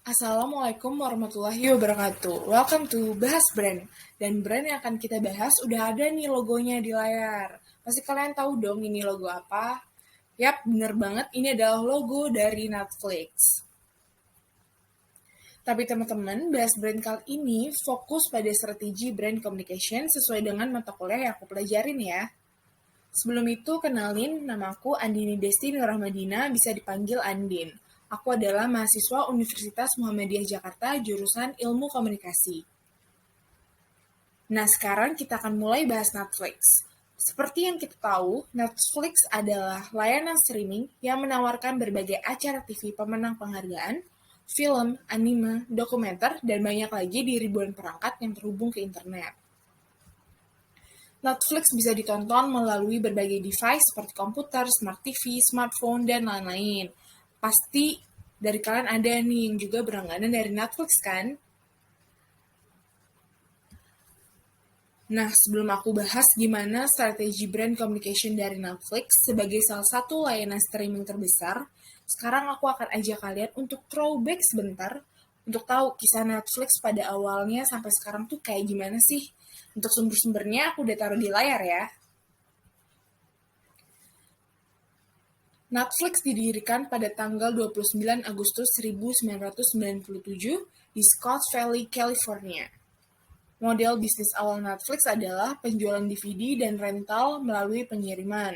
Assalamualaikum warahmatullahi wabarakatuh. Welcome to Bahas Brand. Dan brand yang akan kita bahas udah ada nih logonya di layar. Pasti kalian tahu dong ini logo apa? Yap, bener banget. Ini adalah logo dari Netflix. Tapi teman-teman, Bahas Brand kali ini fokus pada strategi brand communication sesuai dengan mata kuliah yang aku pelajarin ya. Sebelum itu, kenalin, nama aku Andini Desti Nurrahmadina, bisa dipanggil Andin. Aku adalah mahasiswa Universitas Muhammadiyah Jakarta, jurusan Ilmu Komunikasi. Nah, sekarang kita akan mulai bahas Netflix. Seperti yang kita tahu, Netflix adalah layanan streaming yang menawarkan berbagai acara TV pemenang penghargaan, film, anime, dokumenter, dan banyak lagi di ribuan perangkat yang terhubung ke internet. Netflix bisa ditonton melalui berbagai device seperti komputer, smart TV, smartphone, dan lain-lain. Pasti dari kalian ada nih yang juga berlangganan dari Netflix kan? Nah, sebelum aku bahas gimana strategi brand communication dari Netflix sebagai salah satu layanan streaming terbesar, sekarang aku akan ajak kalian untuk throwback sebentar untuk tahu kisah Netflix pada awalnya sampai sekarang tuh kayak gimana sih. Untuk sumber-sumbernya aku udah taruh di layar ya. Netflix didirikan pada tanggal 29 Agustus 1997 di Scotts Valley, California. Model bisnis awal Netflix adalah penjualan DVD dan rental melalui pengiriman.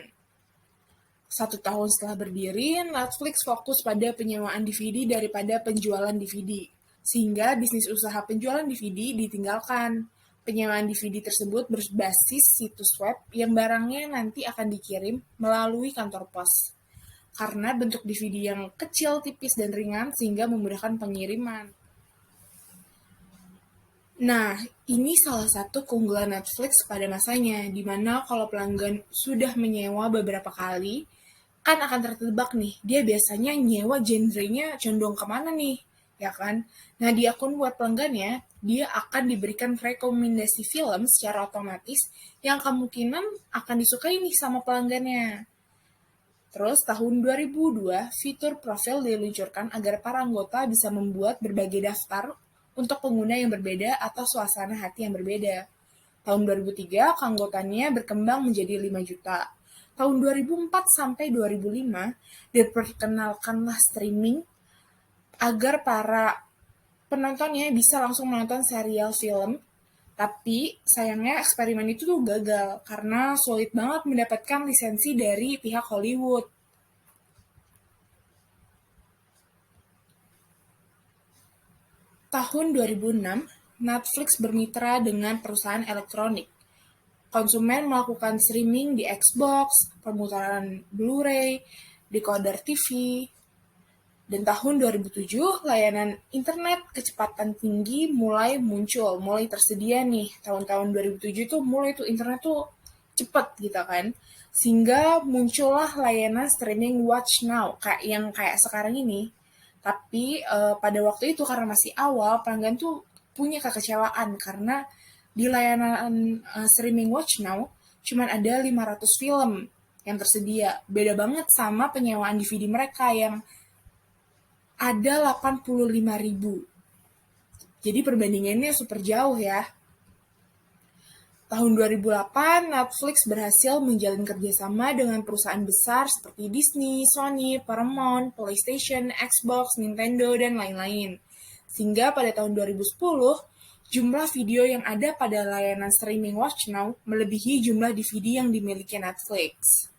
1 tahun setelah berdiri, Netflix fokus pada penyewaan DVD daripada penjualan DVD, sehingga bisnis usaha penjualan DVD ditinggalkan. Penyewaan DVD tersebut berbasis situs web yang barangnya nanti akan dikirim melalui kantor pos. Karena bentuk DVD yang kecil, tipis, dan ringan sehingga memudahkan pengiriman. Nah, ini salah satu keunggulan Netflix pada masanya, di mana kalau pelanggan sudah menyewa beberapa kali, kan akan tertebak nih, dia biasanya nyewa genrenya condong kemana nih, ya kan? Nah, di akun web pelanggannya, dia akan diberikan rekomendasi film secara otomatis yang kemungkinan akan disukai nih sama pelanggannya. Terus tahun 2002, fitur profil diluncurkan agar para anggota bisa membuat berbagai daftar untuk pengguna yang berbeda atau suasana hati yang berbeda. Tahun 2003, keanggotaannya berkembang menjadi 5 juta. Tahun 2004 sampai 2005, diperkenalkanlah streaming agar para penontonnya bisa langsung menonton serial film. Tapi sayangnya eksperimen itu tuh gagal karena sulit banget mendapatkan lisensi dari pihak Hollywood. Tahun 2006, Netflix bermitra dengan perusahaan elektronik. Konsumen melakukan streaming di Xbox, pemutaran Blu-ray, decoder TV, dan tahun 2007 layanan internet kecepatan tinggi mulai muncul, mulai tersedia nih. Tahun-tahun 2007 tuh mulai tuh internet tuh cepet gitu kan. Sehingga muncullah layanan streaming Watch Now kayak sekarang ini. Tapi pada waktu itu karena masih awal, pelanggan tuh punya kekecewaan karena di layanan streaming Watch Now cuman ada 500 film yang tersedia. Beda banget sama penyewaan DVD mereka yang ada 85.000. Jadi perbandingannya super jauh ya. Tahun 2008, Netflix berhasil menjalin kerjasama dengan perusahaan besar seperti Disney, Sony, Paramount, PlayStation, Xbox, Nintendo, dan lain-lain. Sehingga pada tahun 2010, jumlah video yang ada pada layanan streaming Watch Now melebihi jumlah DVD yang dimiliki Netflix.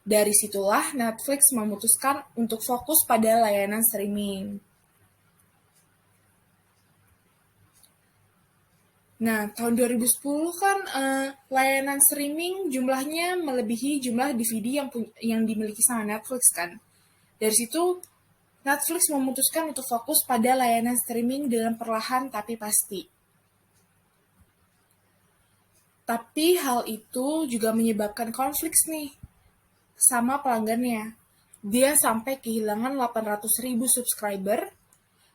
Dari situlah Netflix memutuskan untuk fokus pada layanan streaming. Nah, tahun 2010 kan layanan streaming jumlahnya melebihi jumlah DVD yang dimiliki sama Netflix kan. Dari situ Netflix memutuskan untuk fokus pada layanan streaming dengan perlahan tapi pasti. Tapi hal itu juga menyebabkan konflik nih sama pelanggannya. Dia sampai kehilangan 800.000 subscriber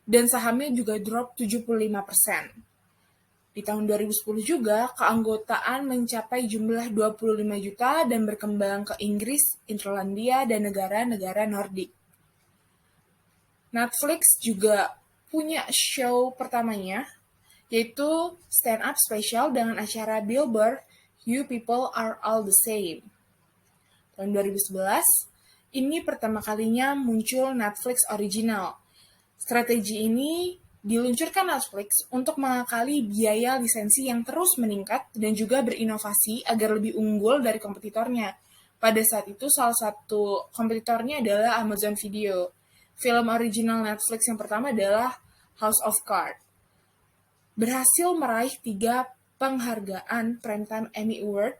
dan sahamnya juga drop 75%. Di tahun 2010 juga, keanggotaan mencapai jumlah 25 juta dan berkembang ke Inggris, Irlandia, dan negara-negara Nordik. Netflix juga punya show pertamanya, yaitu Stand Up Special dengan acara Billboard You People Are All The Same. Tahun 2011, ini pertama kalinya muncul Netflix original. Strategi ini diluncurkan Netflix untuk mengakali biaya lisensi yang terus meningkat dan juga berinovasi agar lebih unggul dari kompetitornya. Pada saat itu, salah satu kompetitornya adalah Amazon Video. Film original Netflix yang pertama adalah House of Cards. Berhasil meraih 3 penghargaan Primetime Emmy Award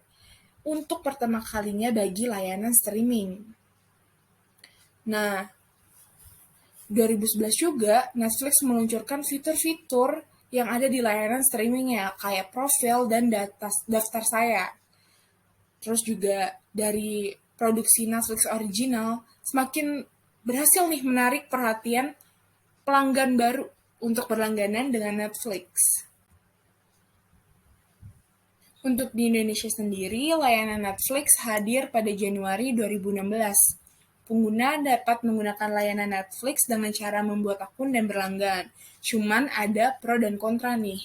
untuk pertama kalinya bagi layanan streaming. Nah, 2011 juga Netflix meluncurkan fitur-fitur yang ada di layanan streamingnya, kayak profil dan daftar saya. Terus juga dari produksi Netflix original, semakin berhasil nih menarik perhatian pelanggan baru untuk berlangganan dengan Netflix. Untuk di Indonesia sendiri, layanan Netflix hadir pada Januari 2016. Pengguna dapat menggunakan layanan Netflix dengan cara membuat akun dan berlangganan. Cuman ada pro dan kontra nih.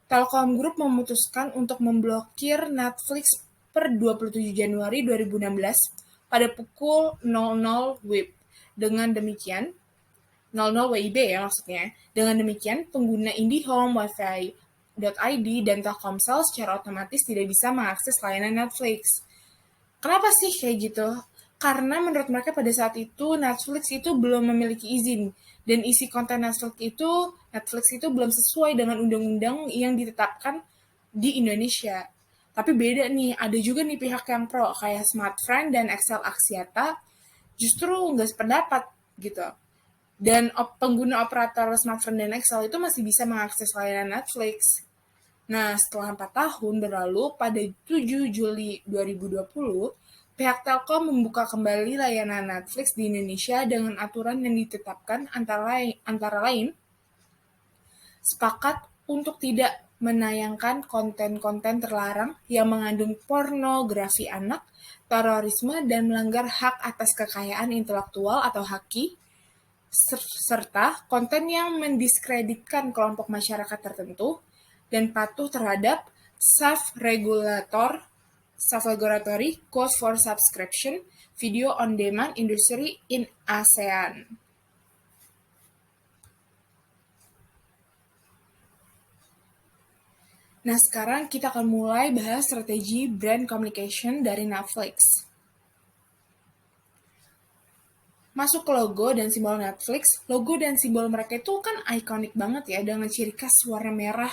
Telkom Group memutuskan untuk memblokir Netflix per 27 Januari 2016 pada pukul 00 WIB. Dengan demikian, 00 WIB ya maksudnya. Dengan demikian, pengguna IndiHome, Wi-Fi.id, dan Telkomsel secara otomatis tidak bisa mengakses layanan Netflix. Kenapa sih kayak gitu? Karena menurut mereka pada saat itu Netflix itu belum memiliki izin dan isi konten Netflix itu belum sesuai dengan undang-undang yang ditetapkan di Indonesia. Tapi beda nih, ada juga nih pihak yang pro kayak Smartfren dan Excel Axiata justru nggak sependapat gitu. Dan pengguna operator Smartfren dan Excel itu masih bisa mengakses layanan Netflix. Nah, setelah 4 tahun berlalu, pada 7 Juli 2020, pihak Telkom membuka kembali layanan Netflix di Indonesia dengan aturan yang ditetapkan antara lain sepakat untuk tidak menayangkan konten-konten terlarang yang mengandung pornografi anak, terorisme, dan melanggar hak atas kekayaan intelektual atau HAKI, serta konten yang mendiskreditkan kelompok masyarakat tertentu dan patuh terhadap Self-Regulatory Code for Subscription Video on Demand Industry in ASEAN. Nah, sekarang kita akan mulai bahas strategi brand communication dari Netflix. Masuk ke logo dan simbol Netflix, logo dan simbol mereka itu kan ikonik banget ya, dengan ciri khas warna merah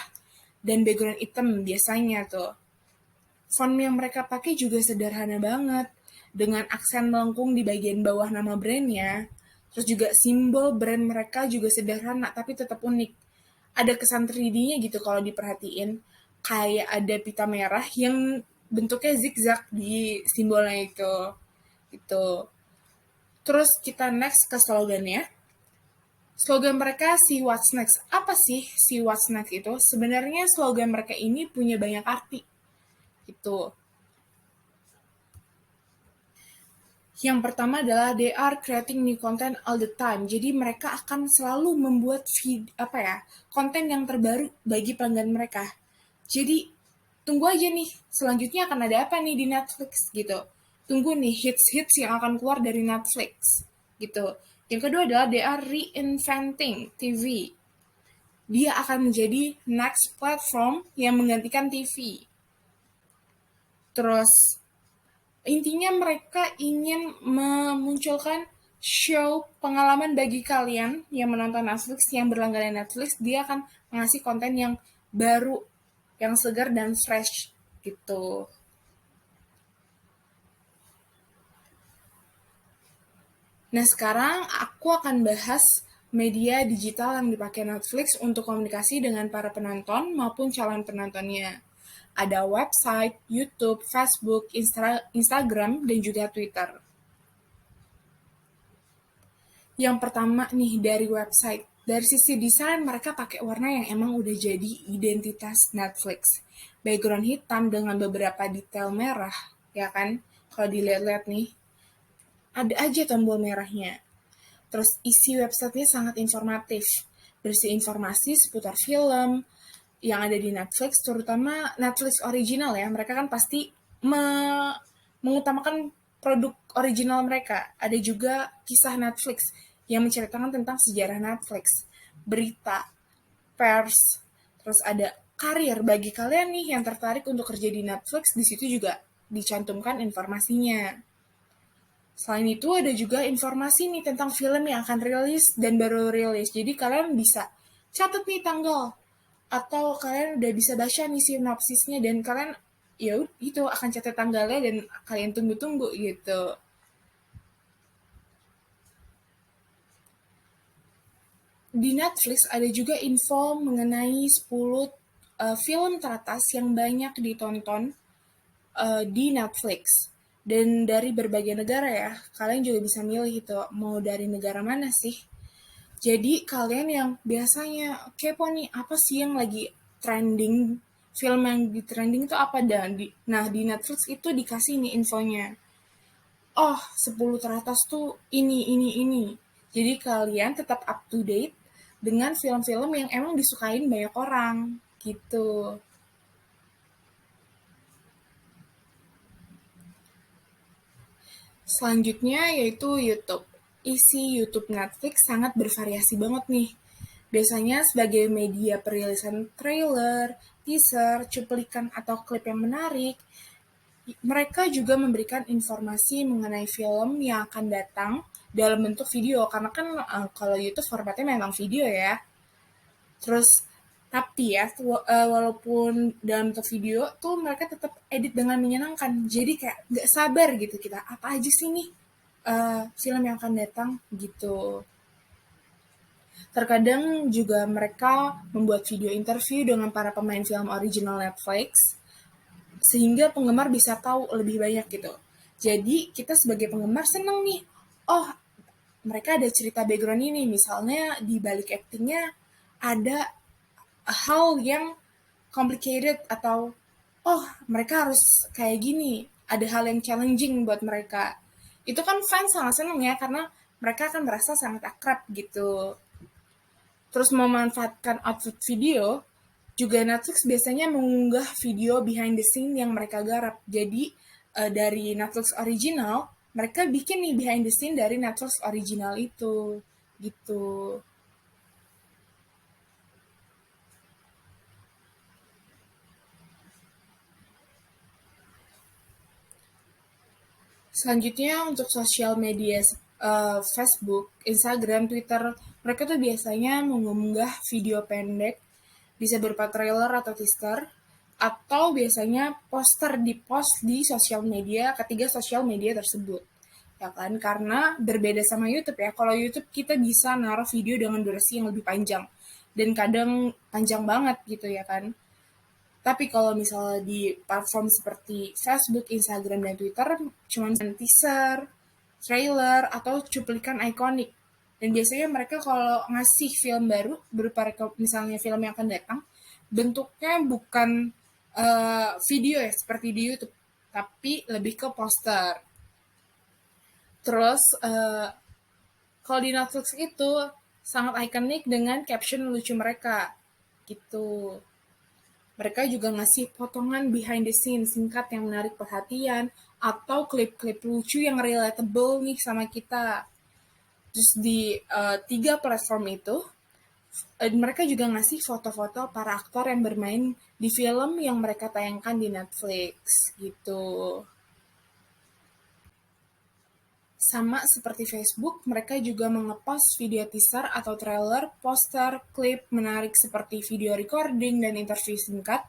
dan background hitam biasanya tuh. Font yang mereka pakai juga sederhana banget, dengan aksen melengkung di bagian bawah nama brandnya. Terus juga simbol brand mereka juga sederhana tapi tetap unik. Ada kesan 3D-nya gitu kalau diperhatiin. Kayak ada pita merah yang bentuknya zigzag di simbolnya itu. Gitu. Terus kita next ke slogannya. Slogan mereka See What's Next. Apa sih See What's Next itu? Sebenarnya slogan mereka ini punya banyak arti. Gitu. Yang pertama adalah they are creating new content all the time. Jadi mereka akan selalu membuat konten yang terbaru bagi pelanggan mereka. Jadi tunggu aja nih, selanjutnya akan ada apa nih di Netflix gitu. Tunggu nih hits-hits yang akan keluar dari Netflix gitu. Yang kedua adalah they are reinventing TV. Dia akan menjadi next platform yang menggantikan TV. Terus intinya mereka ingin memunculkan show pengalaman bagi kalian yang menonton Netflix, yang berlangganan Netflix. Dia akan mengasih konten yang baru, yang segar dan fresh gitu. Nah, sekarang aku akan bahas media digital yang dipakai Netflix untuk komunikasi dengan para penonton maupun calon penontonnya. Ada website, YouTube, Facebook, Instagram, dan juga Twitter. Yang pertama nih dari website. Dari sisi desain, mereka pakai warna yang emang udah jadi identitas Netflix. Background hitam dengan beberapa detail merah, ya kan? Kalau dilihat-lihat nih, ada aja tombol merahnya. Terus isi websitenya sangat informatif, berisi informasi seputar film yang ada di Netflix, terutama Netflix original ya. Mereka kan pasti mengutamakan produk original mereka. Ada juga kisah Netflix yang menceritakan tentang sejarah Netflix, berita, pers, terus ada karir. Bagi kalian nih yang tertarik untuk kerja di Netflix, di situ juga dicantumkan informasinya. Selain itu ada juga informasi nih tentang film yang akan rilis dan baru rilis. Jadi kalian bisa catat nih tanggal, atau kalian udah bisa baca nih sinopsisnya, dan kalian ya itu akan catat tanggalnya dan kalian tunggu-tunggu gitu. Di Netflix ada juga info mengenai 10 film teratas yang banyak ditonton di Netflix. Dan dari berbagai negara ya, kalian juga bisa milih itu mau dari negara mana sih. Jadi kalian yang biasanya kepo nih, apa sih yang lagi trending, film yang di trending itu apa, nah di Netflix itu dikasih nih infonya. Oh, 10 teratas tuh ini. Jadi kalian tetap up to date dengan film-film yang emang disukain banyak orang gitu. Selanjutnya yaitu YouTube. Isi YouTube Netflix sangat bervariasi banget nih. Biasanya sebagai media perilisan trailer, teaser, cuplikan, atau klip yang menarik, mereka juga memberikan informasi mengenai film yang akan datang dalam bentuk video. Karena kan kalau YouTube formatnya memang video ya. Terus tapi ya, walaupun dalam bentuk video tuh mereka tetap edit dengan menyenangkan. Jadi kayak nggak sabar gitu kita, apa aja sih nih film yang akan datang gitu. Terkadang juga mereka membuat video interview dengan para pemain film original Netflix, sehingga penggemar bisa tahu lebih banyak gitu. Jadi kita sebagai penggemar seneng nih, oh mereka ada cerita background ini, misalnya di balik actingnya ada hal yang complicated, atau oh mereka harus kayak gini, ada hal yang challenging buat mereka. Itu kan fans sangat seneng ya, karena mereka akan merasa sangat akrab gitu. Terus memanfaatkan output video, juga Netflix biasanya mengunggah video behind the scene yang mereka garap. Jadi dari Netflix original, mereka bikin nih behind the scene dari Netflix original itu gitu. Selanjutnya untuk sosial media Facebook, Instagram, Twitter, mereka tuh biasanya mengunggah video pendek, bisa berupa trailer atau teaser, atau biasanya poster di post di sosial media, ketiga sosial media tersebut. Ya kan, karena berbeda sama YouTube ya. Kalau YouTube kita bisa naruh video dengan durasi yang lebih panjang, dan kadang panjang banget gitu ya kan. Tapi kalau misalnya di platform seperti Facebook, Instagram, dan Twitter, cuma teaser, trailer, atau cuplikan ikonik. Dan biasanya mereka kalau ngasih film baru, berupa misalnya film yang akan datang, bentuknya bukan video ya, seperti di YouTube, tapi lebih ke poster. Terus, kalau di Netflix itu sangat ikonik dengan caption lucu mereka, gitu. Mereka juga ngasih potongan behind the scenes singkat yang menarik perhatian, atau klip-klip lucu yang relatable nih sama kita. Terus di tiga platform itu, mereka juga ngasih foto-foto para aktor yang bermain di film yang mereka tayangkan di Netflix gitu. Sama seperti Facebook, mereka juga mengepost video teaser atau trailer, poster, klip menarik seperti video recording dan interview singkat.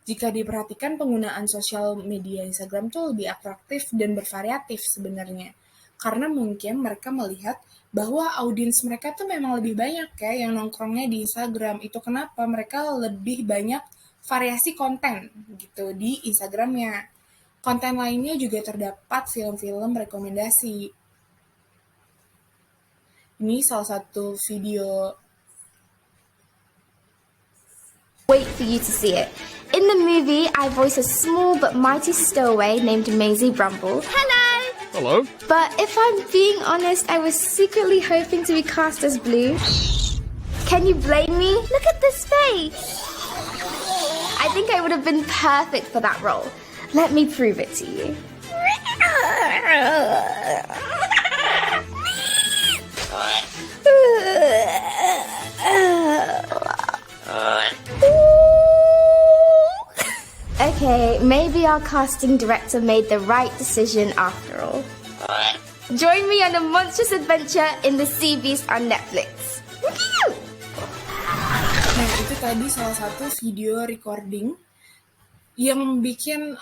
Jika diperhatikan, penggunaan sosial media Instagram tuh lebih atraktif dan bervariatif sebenarnya. Karena mungkin mereka melihat bahwa audiens mereka tuh memang lebih banyak ya yang nongkrongnya di Instagram. Itu kenapa mereka lebih banyak variasi konten gitu di Instagramnya. Konten lainnya juga terdapat film-film rekomendasi. Ini salah satu video. Wait for you to see it. In the movie, I voice a small but mighty stowaway named Maisie Brumble. Hello! Hello? But if I'm being honest, I was secretly hoping to be cast as Blue. Can you blame me? Look at this face. I think I would have been perfect for that role. Let me prove it to you. Okay, maybe our casting director made the right decision after all. Join me on a monstrous adventure in the Sea Beast on Netflix. Woohoo! Nah, itu tadi salah satu video recording yang bikin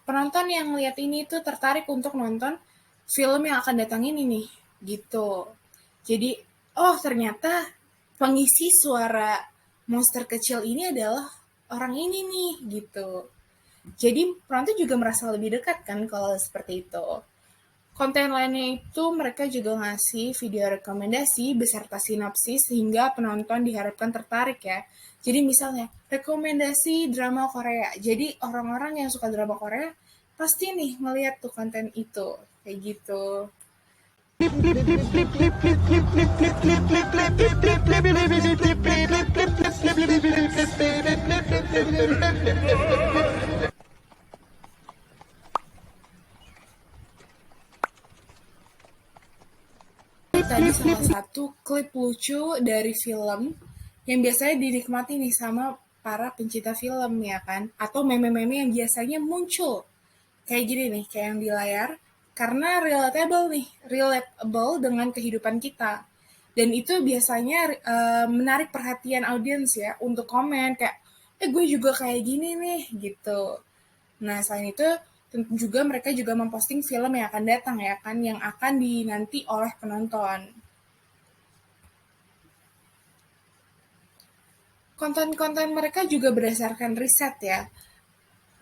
penonton yang lihat ini tuh tertarik untuk nonton film yang akan datang ini nih, gitu. Jadi, oh ternyata pengisi suara monster kecil ini adalah orang ini nih, gitu. Jadi penonton juga merasa lebih dekat kan kalau seperti itu. Konten lainnya itu mereka juga ngasih video rekomendasi beserta sinopsis sehingga penonton diharapkan tertarik ya. Jadi misalnya rekomendasi drama Korea. Jadi orang-orang yang suka drama Korea pasti nih ngeliat tuh konten itu. Kayak gitu. Tadi salah satu klip lucu dari film yang biasanya dinikmati nih sama para pencinta film ya kan, atau meme-meme yang biasanya muncul kayak gini nih, kayak yang di layar, karena relatable dengan kehidupan kita, dan itu biasanya menarik perhatian audiens ya untuk komen kayak gue juga kayak gini nih gitu. Nah, selain itu, tentu juga mereka juga memposting film yang akan datang ya kan, yang akan dinanti oleh penonton. Konten-konten mereka juga berdasarkan riset ya.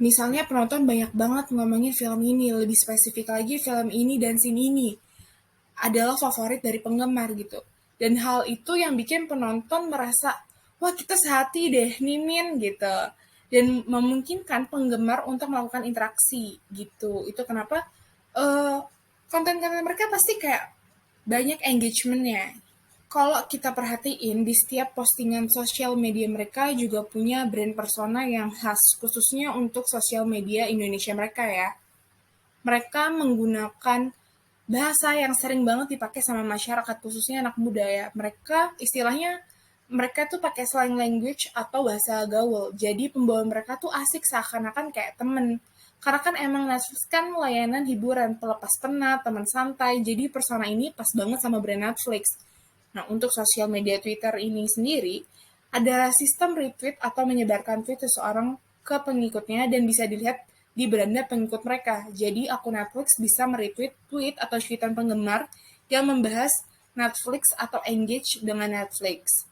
Misalnya penonton banyak banget ngomongin film ini, lebih spesifik lagi film ini dan scene ini adalah favorit dari penggemar gitu. Dan hal itu yang bikin penonton merasa, wah kita sehati deh, Mimin gitu. Dan memungkinkan penggemar untuk melakukan interaksi gitu. Itu kenapa konten-konten mereka pasti kayak banyak engagement-nya. Kalau kita perhatiin, di setiap postingan sosial media mereka juga punya brand persona yang khas, khususnya untuk sosial media Indonesia mereka ya. Mereka menggunakan bahasa yang sering banget dipakai sama masyarakat, khususnya anak muda ya. Mereka istilahnya, mereka tuh pakai slang language atau bahasa gaul. Jadi pembawa mereka tuh asik seakan-akan kayak temen. Karena kan emang Netflix kan layanan hiburan, pelepas penat, teman santai. Jadi persona ini pas banget sama brand Netflix. Nah, untuk sosial media Twitter ini sendiri, ada sistem retweet atau menyebarkan tweet seseorang ke pengikutnya dan bisa dilihat di beranda pengikut mereka. Jadi, akun Netflix bisa meretweet tweet atau cuitan penggemar yang membahas Netflix atau engage dengan Netflix.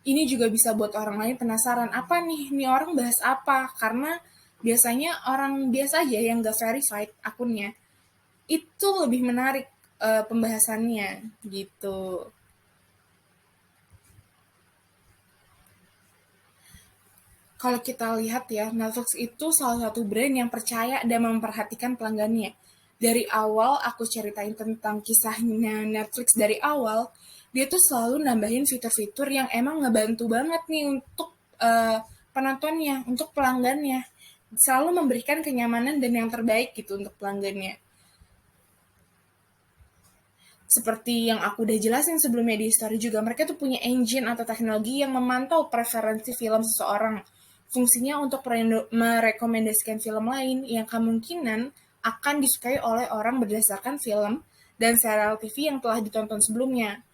Ini juga bisa buat orang lain penasaran, apa nih orang bahas apa? Karena biasanya orang biasa aja yang gak verified akunnya, itu lebih menarik pembahasannya gitu. Kalau kita lihat ya, Netflix itu salah satu brand yang percaya dan memperhatikan pelanggannya. Dari awal aku ceritain tentang kisahnya Netflix dari awal, dia tuh selalu nambahin fitur-fitur yang emang ngebantu banget nih untuk penontonnya, untuk pelanggannya. Selalu memberikan kenyamanan dan yang terbaik gitu untuk pelanggannya. Seperti yang aku udah jelasin sebelumnya di story juga, mereka tuh punya engine atau teknologi yang memantau preferensi film seseorang. Fungsinya untuk merekomendasikan film lain yang kemungkinan akan disukai oleh orang berdasarkan film dan serial TV yang telah ditonton sebelumnya.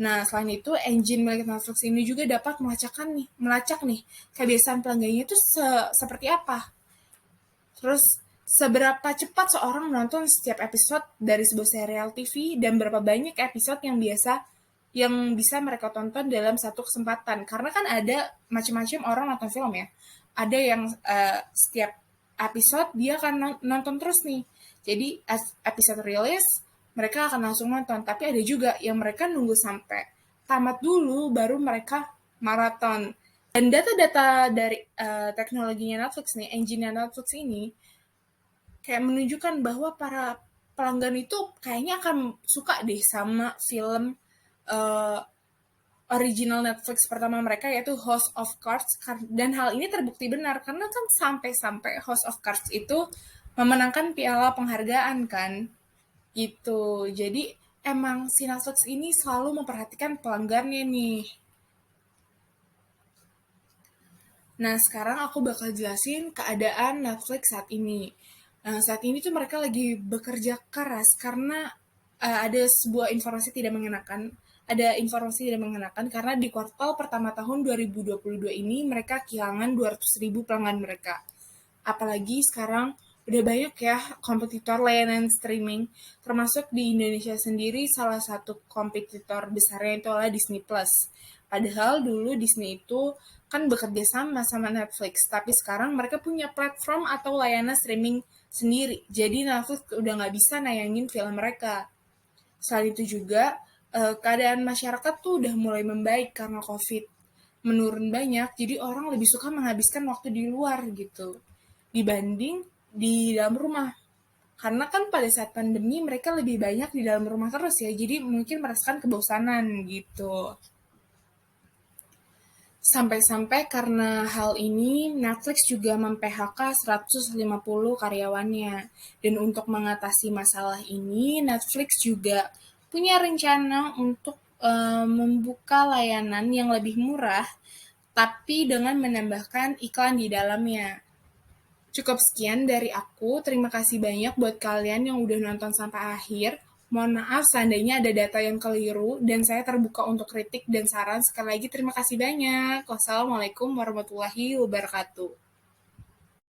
Nah, selain itu, engine milik Netflix ini juga dapat melacak nih kebiasaan pelanggannya itu seperti apa. Terus, seberapa cepat seorang menonton setiap episode dari sebuah serial TV dan berapa banyak episode yang bisa mereka tonton dalam satu kesempatan. Karena kan ada macam-macam orang nonton film ya. Ada yang setiap episode dia akan nonton terus nih. Jadi episode rilis mereka akan langsung nonton. Tapi ada juga yang mereka nunggu sampai tamat dulu baru mereka maraton. Dan data-data dari teknologinya Netflix nih, engine Netflix ini kayak menunjukkan bahwa para pelanggan itu kayaknya akan suka deh sama film eh, original Netflix pertama mereka yaitu House of Cards, dan hal ini terbukti benar karena kan sampai-sampai House of Cards itu memenangkan piala penghargaan kan itu. Jadi emang si Netflix ini selalu memperhatikan pelanggannya nih. Nah, sekarang aku bakal jelasin keadaan Netflix saat ini. Nah, saat ini tuh mereka lagi bekerja keras karena ada sebuah informasi tidak mengenakan. Ada informasi tidak mengenakan karena di kuartal pertama tahun 2022 ini mereka kehilangan 200.000 pelanggan mereka. Apalagi sekarang udah banyak ya kompetitor layanan streaming, termasuk di Indonesia sendiri salah satu kompetitor besarnya itu adalah Disney Plus. Padahal dulu Disney itu kan bekerja sama Netflix, tapi sekarang mereka punya platform atau layanan streaming sendiri. Jadi Netflix udah nggak bisa nayangin film mereka. Selain itu juga, keadaan masyarakat tuh udah mulai membaik karena COVID menurun banyak, jadi orang lebih suka menghabiskan waktu di luar gitu dibanding di dalam rumah. Karena kan pada saat pandemi mereka lebih banyak di dalam rumah terus ya, jadi mungkin merasakan kebosanan gitu. Sampai-sampai karena hal ini, Netflix juga mem-PHK 150 karyawannya. Dan untuk mengatasi masalah ini, Netflix juga punya rencana untuk membuka layanan yang lebih murah, tapi dengan menambahkan iklan di dalamnya. Cukup sekian dari aku. Terima kasih banyak buat kalian yang udah nonton sampai akhir. Mohon maaf seandainya ada data yang keliru dan saya terbuka untuk kritik dan saran. Sekali lagi terima kasih banyak. Wassalamualaikum warahmatullahi wabarakatuh.